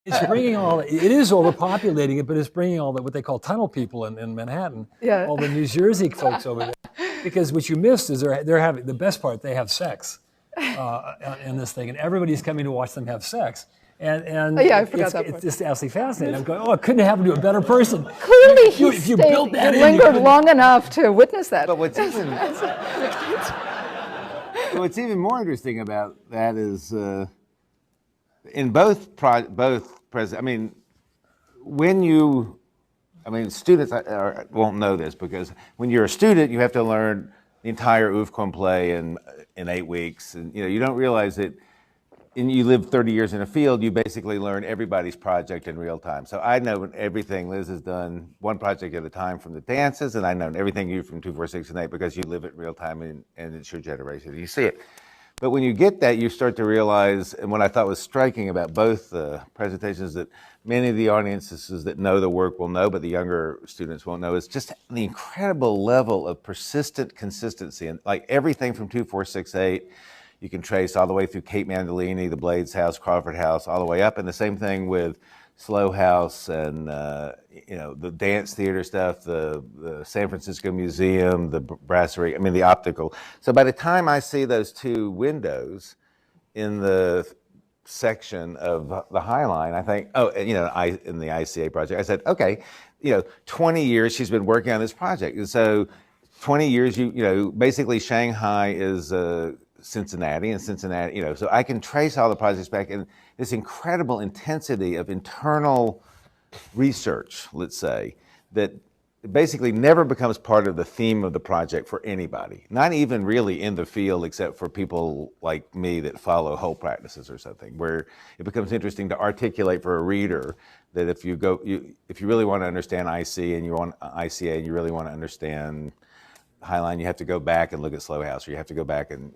It's bringing all, it is overpopulating it, but it's bringing all the, what they call tunnel people in Manhattan, Yeah. all the New Jersey folks over there. Because what you missed is they're having, the best part, they have sex in this thing, and everybody's coming to watch them have sex. And Oh, yeah, I forgot that it's part. just absolutely fascinating. I'm going, oh, it couldn't happen to a better person. Clearly, If you built that he in, you lingered couldn't- long enough to witness that. But what's even more interesting about that is in both I mean, students won't know this because when you're a student, you have to learn the entire Oeuvre play in 8 weeks, and you don't realize that. And you live 30 years in a field, you basically learn everybody's project in real time. So I know everything Liz has done, one project at a time from the dances, and I know everything you from 2, 4, 6, and 8 because you live it real time and it's your generation. You see it. But when you get that, you start to realize, and what I thought was striking about both presentations, that many of the audiences that know the work will know, but the younger students won't know, is just the incredible level of persistent consistency. And like everything from 2, 4, 6, 8, you can trace all the way through Kate Mandolini, the Blades House, Crawford House, all the way up. And the same thing with Slow House and the dance theater stuff, the San Francisco Museum, the Brasserie, the optical. So by the time I see those 2 windows in the section of the High Line, I think, in the ICA project, I said, okay, 20 years she's been working on this project. And so 20 years, basically Shanghai is Cincinnati, so I can trace all the projects back, and this incredible intensity of internal research, let's say, that basically never becomes part of the theme of the project for anybody, not even really in the field, except for people like me that follow whole practices or something, where it becomes interesting to articulate for a reader that if you really want to understand IC and you want ICA and you really want to understand Highline, you have to go back and look at Slow House, or you have to go back and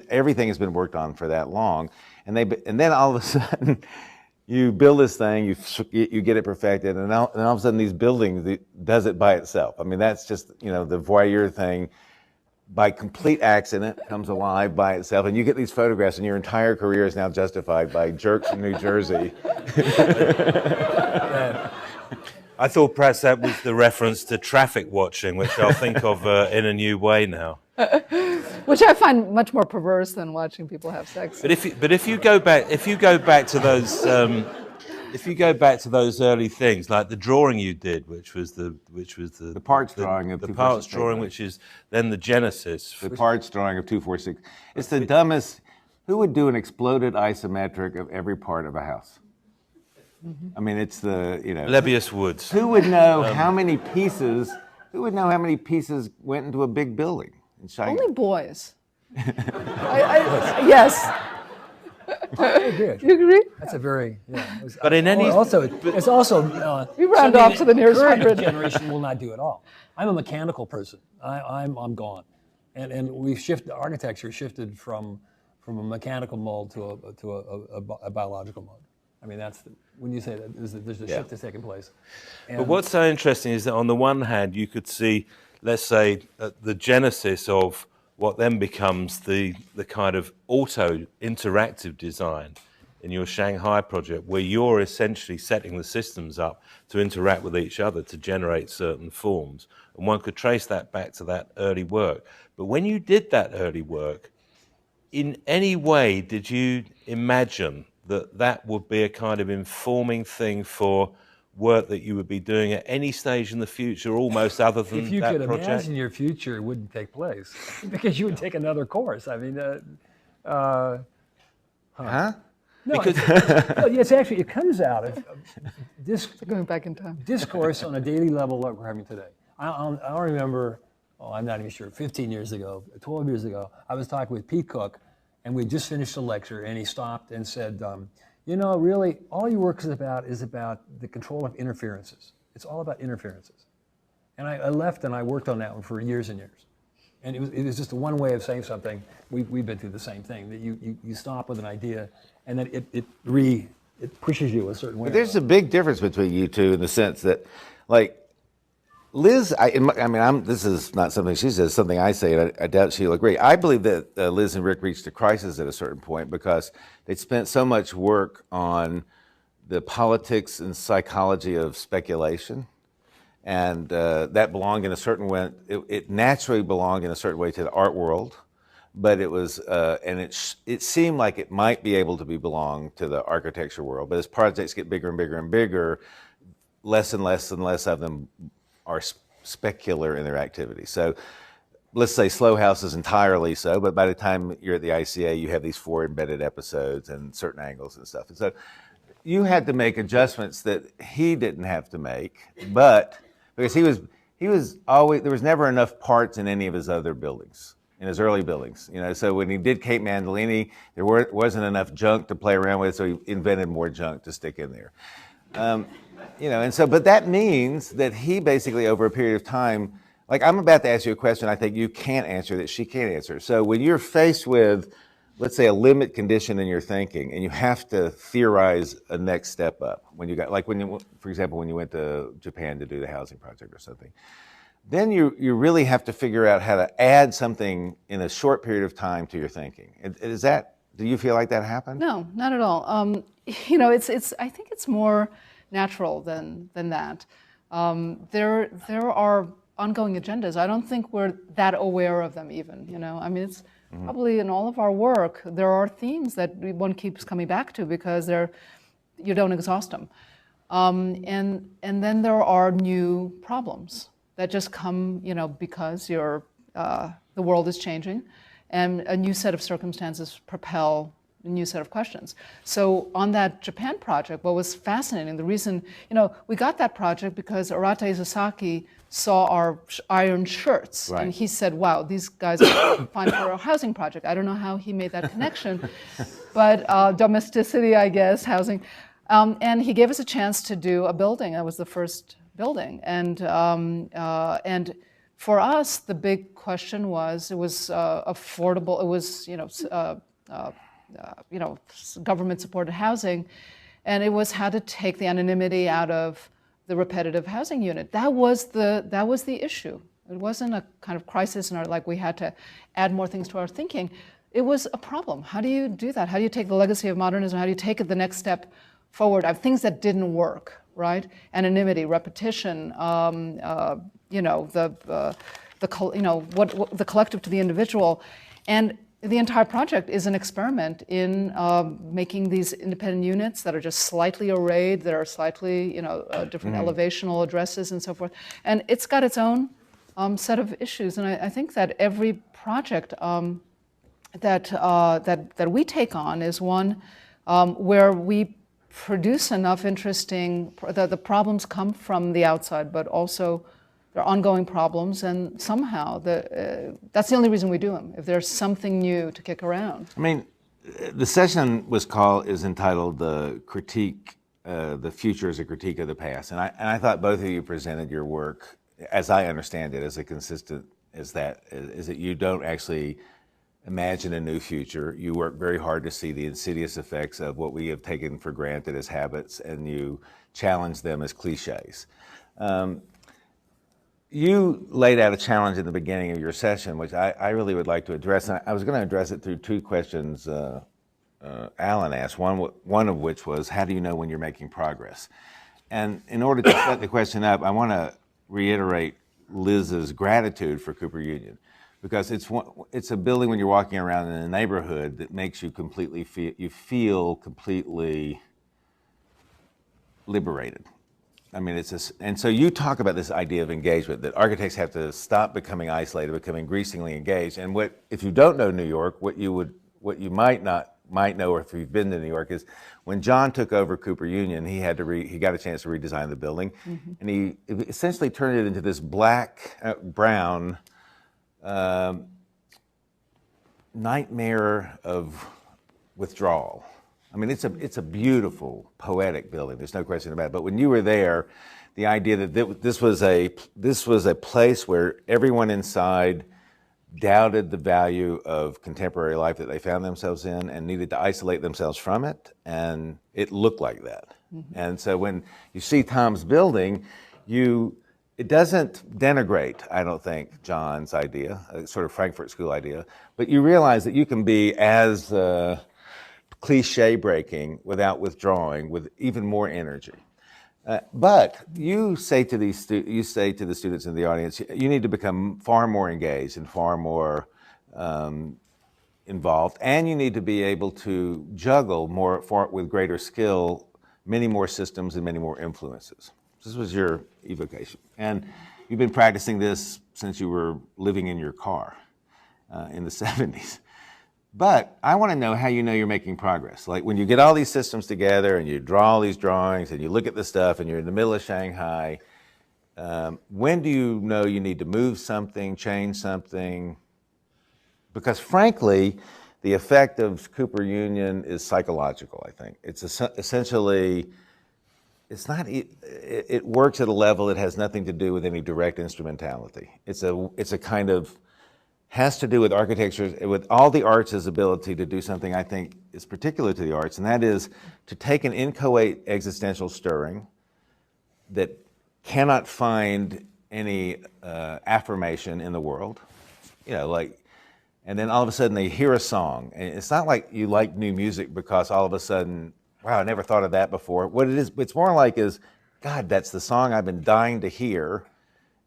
everything has been worked on for that long, and then all of a sudden you build this thing, you get it perfected, and all of a sudden these buildings it does it by itself. That's just the voyeur thing. By complete accident, comes alive by itself, and you get these photographs, and your entire career is now justified by jerks in New Jersey. I thought perhaps that was the reference to traffic watching, which I'll think of in a new way now. Which I find much more perverse than watching people have sex. But if you go back to those early things, like the drawing you did, which was the parts drawing of the 2, 4, 6, parts drawing, which is then the genesis. The parts drawing of 2, 4, 6. It's the dumbest. Who would do an exploded isometric of every part of a house? It's the Lebbeus Woods. Who would know how many pieces? Who would know how many pieces went into a big building in China? Only boys. Yes. I agree. You agree? That's a very, But in any it's also You round off to the nearest current 100. generation will not do at all. I'm a mechanical person. I'm gone, and we've shifted. Architecture shifted from a mechanical mold to a biological mode. That's when you say that there's a shift that's taking place. But what's so interesting is that on the one hand, you could see, let's say, the genesis of what then becomes the kind of auto interactive design in your Shanghai project, where you're essentially setting the systems up to interact with each other to generate certain forms. And one could trace that back to that early work. But when you did that early work, in any way did you imagine that would be a kind of informing thing for work that you would be doing at any stage in the future, almost other than that project? If you could imagine your future, it wouldn't take place because you would take another course. Huh? No, it's actually, it comes out of Going back in time. discourse on a daily level like we're having today. I remember, I'm not even sure, 15 years ago, 12 years ago, I was talking with Pete Cook, and we just finished a lecture, and he stopped and said, really, all your work is about the control of interferences. It's all about interferences. And I left, and I worked on that one for years and years. And it was just one way of saying something. We've been through the same thing, that you stop with an idea, and then it pushes you a certain way. But there's a big difference between you two in the sense that, like, Liz, this is not something she says, something I say, and I doubt she'll agree. I believe that Liz and Rick reached a crisis at a certain point because they'd spent so much work on the politics and psychology of speculation. And that belonged in a certain way, it naturally belonged in a certain way to the art world, but it was, and it seemed like it might be able to belong to the architecture world. But as projects get bigger and bigger and bigger, less and less and less of them are specular in their activity. So let's say Slow House is entirely so, but by the time you're at the ICA, you have these 4 embedded episodes and certain angles and stuff. And so you had to make adjustments that he didn't have to make, but because he was always, there was never enough parts in any of his other buildings, in his early buildings. You know, so when he did Cape Mandolini, there wasn't enough junk to play around with, so he invented more junk to stick in there. You know, and so, but that means that he basically, over a period of time, like I'm about to ask you a question I think you can't answer that she can't answer. So when you're faced with, let's say, a limit condition in your thinking, and you have to theorize a next step up, when you got, like when you, for example, when you went to Japan to do the housing project or something, then you really have to figure out how to add something in a short period of time to your thinking. Is that, do you feel like that happened? No, not at all. You know, I think it's more natural than that. There are ongoing agendas. I don't think we're that aware of them even, you know. I mean, it's probably in all of our work, there are themes that one keeps coming back to because you don't exhaust them. And then there are new problems that just come, you know, because the world is changing and a new set of circumstances propel a new set of questions. So on that Japan project, what was fascinating, the reason, you know, we got that project because Arata Isesaki saw our iron shirts, right. And he said, wow, these guys are fine for a housing project. I don't know how he made that connection, but domesticity, I guess, housing. And he gave us a chance to do a building. That was the first building. And for us, the big question was, it was affordable, it was, government-supported housing, and it was how to take the anonymity out of the repetitive housing unit. That was the issue. It wasn't a kind of crisis, like we had to add more things to our thinking. It was a problem. How do you do that? How do you take the legacy of modernism? How do you take it the next step forward? Things that didn't work, right? Anonymity, repetition, the collective to the individual, and the entire project is an experiment in making these independent units that are just slightly arrayed, that are slightly, different elevational addresses and so forth. And it's got its own set of issues. And I think that every project that we take on is one where we produce enough interesting, the problems come from the outside, but also there are ongoing problems, and somehow that's the only reason we do them, if there's something new to kick around. I mean, the session is entitled "The Critique, the Future is a Critique of the Past," and I thought both of you presented your work, as I understand it, as a consistent as that is that you don't actually imagine a new future. You work very hard to see the insidious effects of what we have taken for granted as habits, and you challenge them as cliches. You laid out a challenge in the beginning of your session, which I really would like to address. And I was going to address it through two questions Alan asked, one of which was, how do you know when you're making progress? And in order to set the question up, I want to reiterate Liz's gratitude for Cooper Union, because it's a building when you're walking around in a neighborhood that makes you feel completely liberated. I mean, and so you talk about this idea of engagement, that architects have to stop becoming isolated, become increasingly engaged. And if you don't know New York, what you might know, or if you've been to New York, is when John took over Cooper Union, he got a chance to redesign the building, and he essentially turned it into this brown nightmare of withdrawal. I mean, it's a beautiful, poetic building. There's no question about it. But when you were there, the idea that this was a place where everyone inside doubted the value of contemporary life that they found themselves in and needed to isolate themselves from it, and it looked like that. Mm-hmm. And so when you see Tom's building, it doesn't denigrate, I don't think, John's idea, a sort of Frankfurt School idea, but you realize that you can be as cliche breaking without withdrawing with even more energy. But you say to the students in the audience, you need to become far more engaged and far more involved, and you need to be able to juggle with greater skill, many more systems and many more influences. This was your evocation, and you've been practicing this since you were living in your car in the 70s. But I want to know how you know you're making progress. Like when you get all these systems together and you draw all these drawings and you look at the stuff and you're in the middle of Shanghai, when do you know you need to move something, change something? Because frankly, the effect of Cooper Union is psychological, I think. It's essentially, it works at a level that has nothing to do with any direct instrumentality. It's a kind of, has to do with architecture, with all the arts' ability to do something I think is particular to the arts, and that is to take an inchoate existential stirring that cannot find any affirmation in the world, and then all of a sudden they hear a song. And it's not like you like new music because all of a sudden, wow, I never thought of that before. What it is, it's more like is, God, that's the song I've been dying to hear,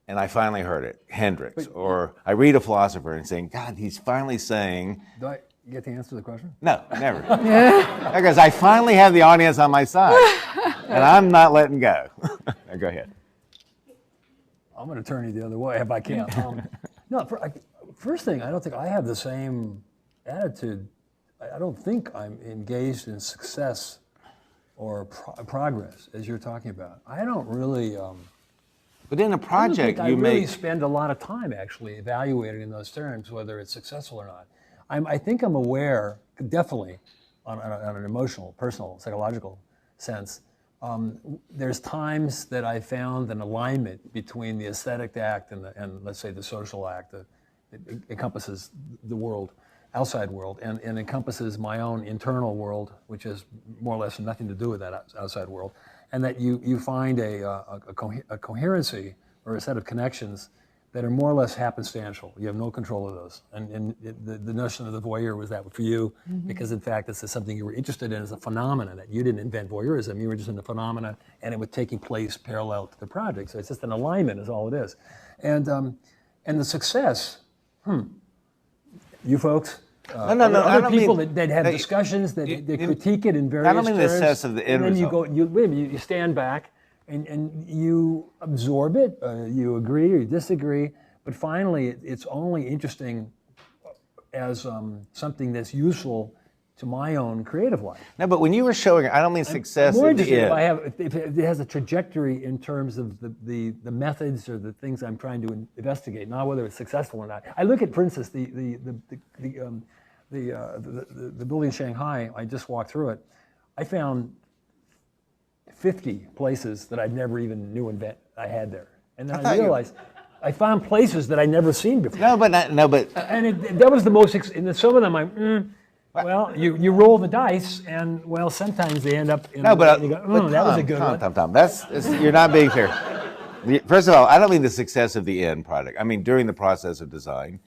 and I finally heard it, Hendrix. Or I read a philosopher and saying, God, he's finally saying. Do I get the answer to the question? No, never. Because I finally have the audience on my side, and I'm not letting go. Go ahead. I'm going to turn you the other way if I can. No, first thing, I don't think I have the same attitude. I don't think I'm engaged in success or progress as you're talking about. I don't really. But in a project, I really spend a lot of time actually evaluating in those terms whether it's successful or not. I think I'm aware, definitely, on an emotional, personal, psychological sense. There's times that I found an alignment between the aesthetic act and let's say the social act that encompasses the world, outside world, and encompasses my own internal world, which has more or less nothing to do with that outside world, and that you find a coherency or a set of connections that are more or less happenstantial. You have no control of those. And the notion of the voyeur was that for you, because in fact this is something you were interested in as a phenomenon, that you didn't invent voyeurism, you were just in the phenomena and it was taking place parallel to the project. So it's just an alignment is all it is. And the success, you folks, other people that have discussions, that critique it in various terms. I don't mean the sense of the end result. And then you stand back and you absorb it, you agree or you disagree, but finally it's only interesting as something that's useful to my own creative life. No, but when you were showing, I don't mean success more at the interested end. if it has a trajectory in terms of the methods or the things I'm trying to investigate, not whether it's successful or not. I look at, for instance, the building in Shanghai. I just walked through it. I found 50 places that I never even knew I had there, and then I realized I found places that I'd never seen before. And that was the most. And some of them, well, you roll the dice, and well, sometimes they end up. But you go, that was a good one. Tom, you're not being fair. First of all, I don't mean the success of the end product. I mean during the process of design.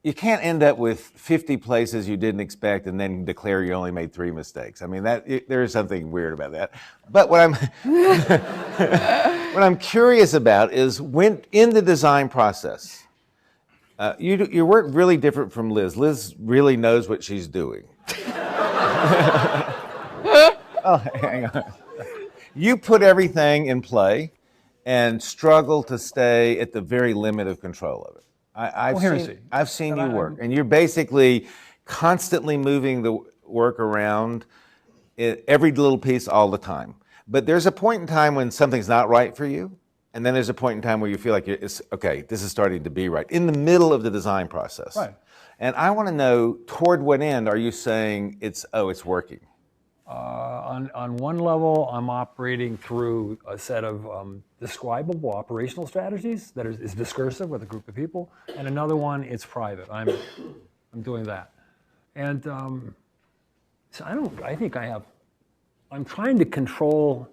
You can't end up with 50 places you didn't expect and then declare you only made 3 mistakes. I mean, there is something weird about that. But what I'm curious about is when in the design process, your work really different from Liz. Liz really knows what she's doing. Oh, hang on. You put everything in play and struggle to stay at the very limit of control of it. I've seen you work, and you're basically constantly moving the work around every little piece all the time. But there's a point in time when something's not right for you, and then there's a point in time where you feel like it's okay, this is starting to be right, in the middle of the design process. Right. And I want to know, toward what end are you saying it's working? On one level, I'm operating through a set of describable operational strategies that is discursive with a group of people, and another one, it's private. I'm doing that, and so I'm trying to control